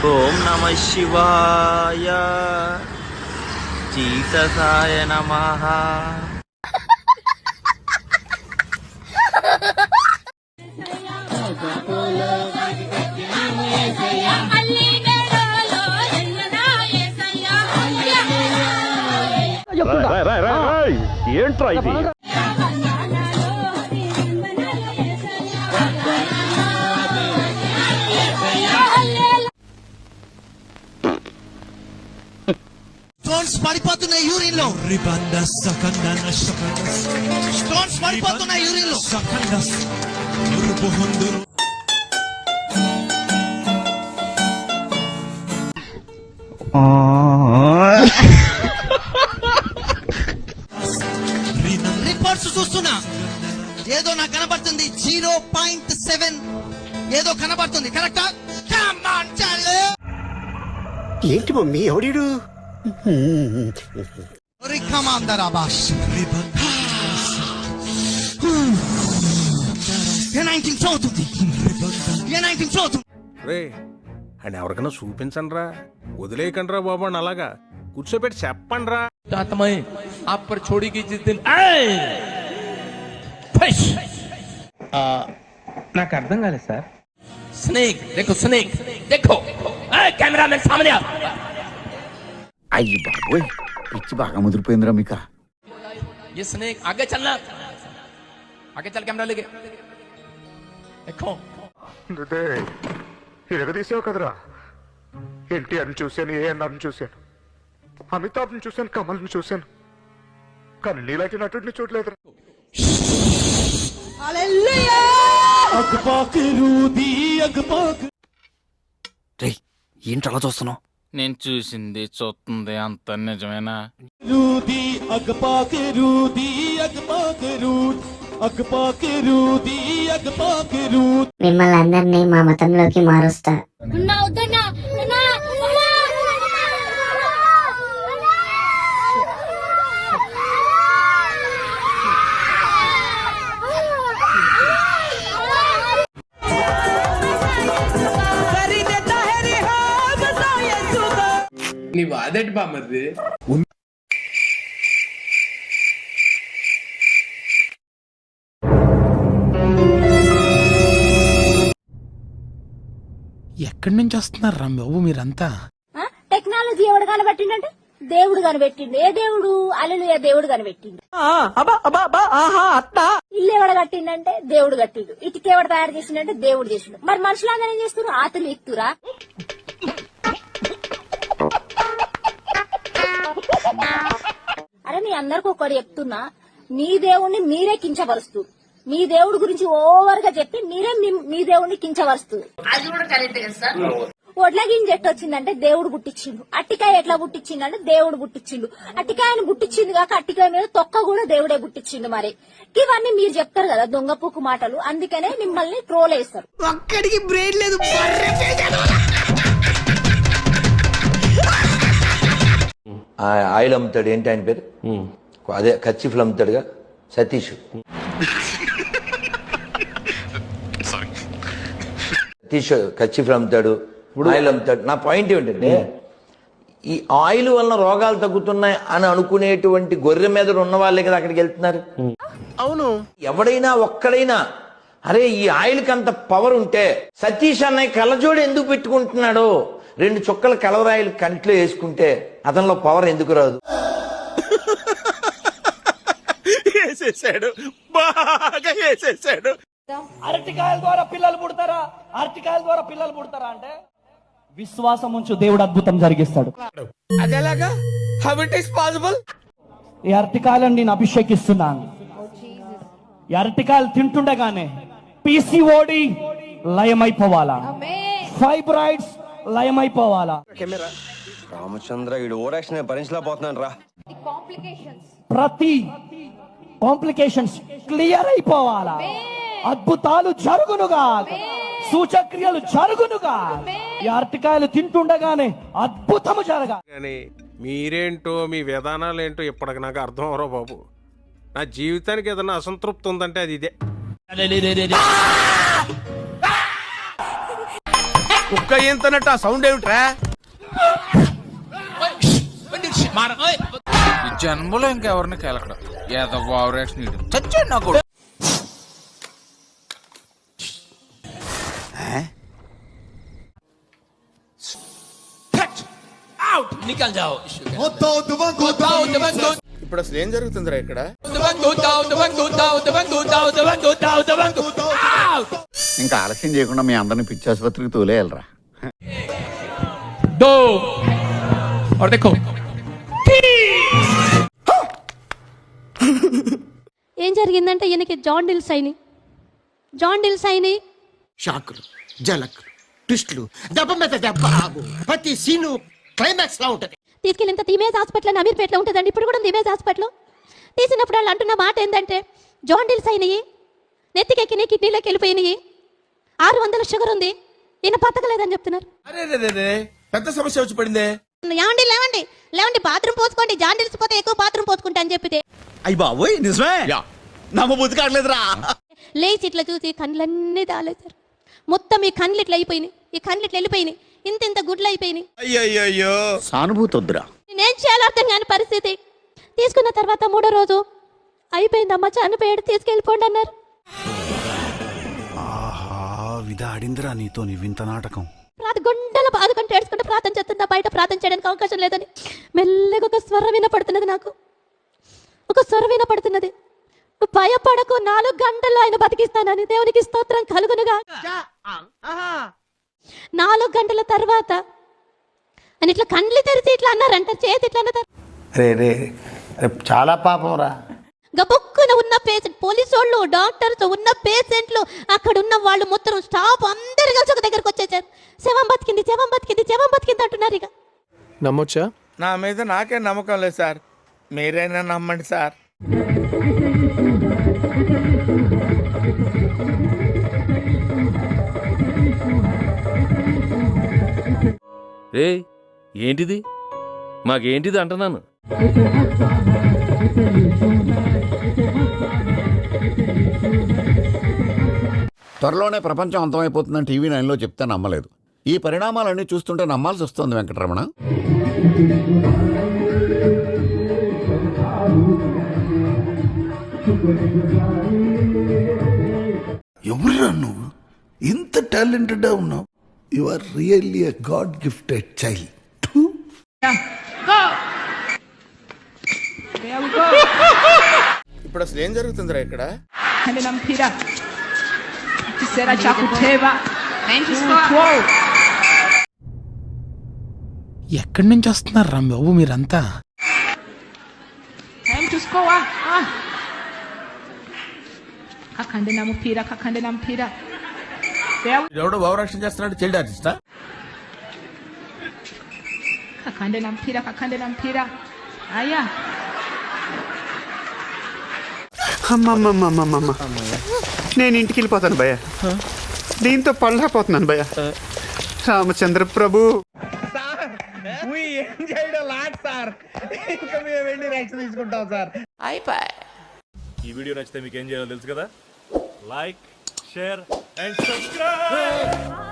ఓం నమ శివాయ, జీససాయ నమః. ఏంట్రా ఇది? స్టోన్స్ పడిపోతున్నాయి యూరిన్ లో. స్టోన్స్ పడిపోతున్నాయి యూరిన్ లో. రిపోర్ట్స్ చూస్తున్నా, ఏదో నాకు కనబడుతుంది 0.7 ఏదో కనబడుతుంది. కరెక్టా? ఏంటి మమ్మీ ఎవడీడు? అని ఎవరికైనా చూపించండి రా, వదిలేయకండి రా బాబు అని అలాగా కూర్చోబెట్టి చెప్పండి రా. నాకు అర్థం కాలేదు సార్. स्नेक देखो, स्नेक देखो, कैमरा मैन सामने आ. అయ్యి బాబోయ్, పిచ్చి బాగా ముదిరిపోయిందిరా మీకా. ये स्नेक आगे चलना, आगे चल कैमरा लेके देखो. తీసావు కదరా, ఎన్టీఆర్ని చూశాను, ఏఎన్ఆర్ని చూశాను, అమితాబ్ని చూశాను, కమల్ని చూశాను, కానీ నీలాంటి నటుడిని చూడలేదురా. ఏంటి అలా చూస్తున్నావు? నేను చూసింది చూస్తుంది అంత నిజమేనా? మిమ్మల్ని అందరినీ మా మతంలోకి మారుస్తా. నీ వాదేటి బామ్మది. ఎక్కడి నుంచి వస్తున్నారు రా బాబు మీరంతా? టెక్నాలజీ ఎవడు కనిపెట్టిండంటే దేవుడు కనిపెట్టిండు. ఏ దేవుడు? హల్లెలూయా దేవుడు కనిపెట్టిండు. ఇల్లు ఎవడ కట్టిండంటే దేవుడు కట్టిండు. ఇటుక ఎవడు తయారు చేసిండంటే దేవుడు చేసిండు. మరి మనుషులందరూ ఏం చేస్తున్నారు? ఆతులు ఎక్కుతురా? అరే మీ అందరికి ఒకటి చెప్తున్నా, మీ దేవుణ్ణి మీరే కించపరుస్తారు. మీ దేవుడి గురించి ఓవర్ గా చెప్పి మీరే మీ దేవుణ్ణి కించపరుస్తారు. అది కూడా కరెక్ట్ కదా సార్. ఒడ్ల గింజ ఎట్టు వచ్చిందంటే దేవుడు పుట్టించిండు. అట్టికాయ ఎట్లా పుట్టించిండంటే దేవుడు పుట్టించిండు. అట్టికాయను పుట్టించింది కాక అట్టికాయ మీద తొక్క కూడా దేవుడే పుట్టించిండు. మరి ఇవన్నీ మీరు చెప్తారు కదా దొంగ పూకు మాటలు, అందుకనే మిమ్మల్ని ట్రోల్ వేస్తారు. ఒక్కడికి బ్రెయిన్ లేదు. ఆయిల్ అమ్ముతాడు, ఏంటి ఆయన పేరు? అదే కచ్చిఫ్లు అమ్ముతాడుగా, సతీష్. సతీష్ కచ్చిఫ్లు అమ్ముతాడు, ఆయిల్ అమ్ముతాడు. నా పాయింట్ ఏమిటంటే, ఈ ఆయిల్ వలన రోగాలు తగ్గుతున్నాయి అని అనుకునేటువంటి గొర్రె మీద ఉన్న వాళ్ళే కదా అక్కడికి వెళ్తున్నారు. అవును, ఎవడైనా ఒక్కడైనా అరే ఈ ఆయిల్ కి అంత పవర్ ఉంటే సతీష్ అన్నయ్య కళ్ళజోడు ఎందుకు పెట్టుకుంటున్నాడు? 2 చుక్కల కలవరాయిలు కంట్లో వేసుకుంటే అతనిలో పవర్ ఎందుకు రాదు? వేసేసాడు, బాగా వేసేసాడు. అరటికాయల ద్వారా పిల్లలు పుడతారా? అరటికాయల ద్వారా పిల్లలు పుడతారా అంటే విశ్వాసం ఉంచు, దేవుడు అద్భుతం జరిగిస్తాడు. అదేలాగా? How it is possible? ఈ అరటికాయలను నేను అభిషేకిస్తున్నాను. ఈ అరటికాయలు తింటుండగానే పిసిఓడి లయమైపోవాలా, ఫైబ్రాయిడ్స్ లయమైపోవాలా. రామచంద్ర వీడు ఓరాక్షన్ భరించలేకపోతున్నాను రా. ప్రతి కాంప్లికేషన్స్ క్లియర్ అయిపోవాలా, అద్భుతాలు జరుగునుగా, సూచక్రియలు జరుగునుగా. ఈ అరటికాయలు తింటుండగానే అద్భుతము జరగాలి. మీరేంటో మీ విధానాలు ఏంటో ఇప్పటికి నాకు అర్థం అవరో బాబు. నా జీవితానికి ఏదైనా అసంతృప్తి ఉందంటే అది ఇదే. కుక్క ఏంతనట్టు ఆ సౌండ్ ఏమిట్రా? ఈ జన్మలో ఇంకెవరిని కెలకడం ఏదో ఓవరాక్షన్ చచ్చాడు నా కొడుకు. निकल जाओ ఇప్పుడు అసలు ఏం జరుగుతుందిరా ఇక్కడ? ఇంకా ఆలస్యం చేయకుండా మీ అందరిని పిచ్చి ఆసుపత్రికి తోలేయాలరా. दो और देखो ఏం జరిగిందంటే ఈయనకి జాండిల్స్ అయినాయి షాకులు, జలకులు, ట్విస్టులు, దెబ్బ మీద దెబ్బ, ప్రతి సీను క్లైమాక్స్ లా ఉంటది. తీసుకెళ్ళినంత ఇమేజ్ హాస్పిటల్ అమీర్పేటలో ఉంటుందండి, ఇప్పుడు కూడా ఉంది ఇమేజ్ హాస్పిటల్. తీసినప్పుడు వాళ్ళు అంటున్న మాట ఏంటంటే జాండిల్స్ అయినాయి, నెత్తికెక్కినాయి, కిడ్నీలోకి వెళ్ళిపోయినాయి, 600 షుగర్ ఉంది, ఈయన బతకలేదని చెప్తున్నారు. పెద్ద సమస్య వచ్చి పడిందే. లేవండి బాత్రూమ్ పోసుకోండి, జాండిల్స్ పోతే ఎక్కువ బాత్రూమ్ పోసుకుంటా అని చెప్పితే అయ్య బాబోయ్ నిజమే నమ్మబుద్ధి కావట్లేదురా. లేచి ఇట్లా చూసి కళ్ళన్నీ దాలేశారు. మొత్తం ఈ కళ్ళు ఇట్లా అయిపోయినాయి, ఈ కళ్ళు ఇట్లా వెళ్ళిపోయినాయి, ఇంత గుడ్లు అయిపోయినాయి. అయ్యో సానుభూతి వద్దురా. నేనేం చేయాలో అర్థం కాని పరిస్థితి. తీసుకున్న తర్వాత 3వ రోజు అయిపోయిందమ్మా, చనిపోయాడు, తీసుకెళ్ళిపోండి అన్నారు. విధాడిందిరా నీతో నీ వింత నాటకం. గుండెల బాధకంటే ఏడ్చుకుంటే ప్రార్థన చేస్తుందా, బయట ప్రార్థన చేయడానికి అవకాశం లేదని. మెల్లగా ఒక స్వరం వినపడుతున్నది, నాకు ఒక స్వరం వినపడుతున్నది, నువ్వు భయపడకు, 4 గంటల్లో ఆయన బతికిస్తానని. దేవునికి స్తోత్రం కలుగునుగా. 4 గంటల తర్వాత అని ఇట్లా కండ్లు తెరిచి ఇట్లా అన్నారంట, చేతి ఇట్లా అన్నారు. చాలా పాపం రా. గబుక్కున ఉన్న పేషెంట్, పోలీసు వాళ్ళు, డాక్టర్స్, ఉన్న పేషెంట్లు, అక్కడ ఉన్న వాళ్ళు మొత్తం స్టాఫ్ అందరు కలిసి ఒక దగ్గరకు వచ్చేసారు. శవం బతికింది, శవం బతికింది, శవం బతికింది అంటున్నారు. ఇక నమ్మొచ్చా? నా మీద నాకే నమ్మకం లేదు సార్, మీరైనా నమ్మండి సార్. ఏంటిది మాకేంటిది అంటున్నాను. త్వరలోనే ప్రపంచం అంతమైపోతుందని టీవీ 9లో చెప్తే నమ్మలేదు. ఈ పరిణామాలన్నీ చూస్తుంటే నమ్మాల్సి వస్తుంది వెంకటరమణ. ఎవరురా నువ్వు? ఇంత టాలెంటెడ్ ఉన్నావు. You are really a god gifted child. ఇప్పుడు అసలు ఏం జరుగుతుందిరా ఇక్కడ? ఎక్కడి నుంచి వస్తున్నారు రా బాబు మీరంతా? ఎవడో ఓవరాక్షన్ చేస్తున్నాడు, చైల్డ్ ఆర్టిస్టా? అమ్మమ్మమ్మమ్మమ్మ, నేను ఇంటికి వెళ్ళిపోతాను భయ్య. దీంతో పళ్ళపోతున్నాను భయ్య. రామచంద్ర ప్రభు ఏం చేయడం లాట్ సార్, ఇంకా మేము వెళ్ళి రియాక్షన్ తీసుకుంటాం సార్. ఈ వీడియో నచ్చితే మీకు ఏం చేయాలో తెలుసు కదా. Like, share and subscribe.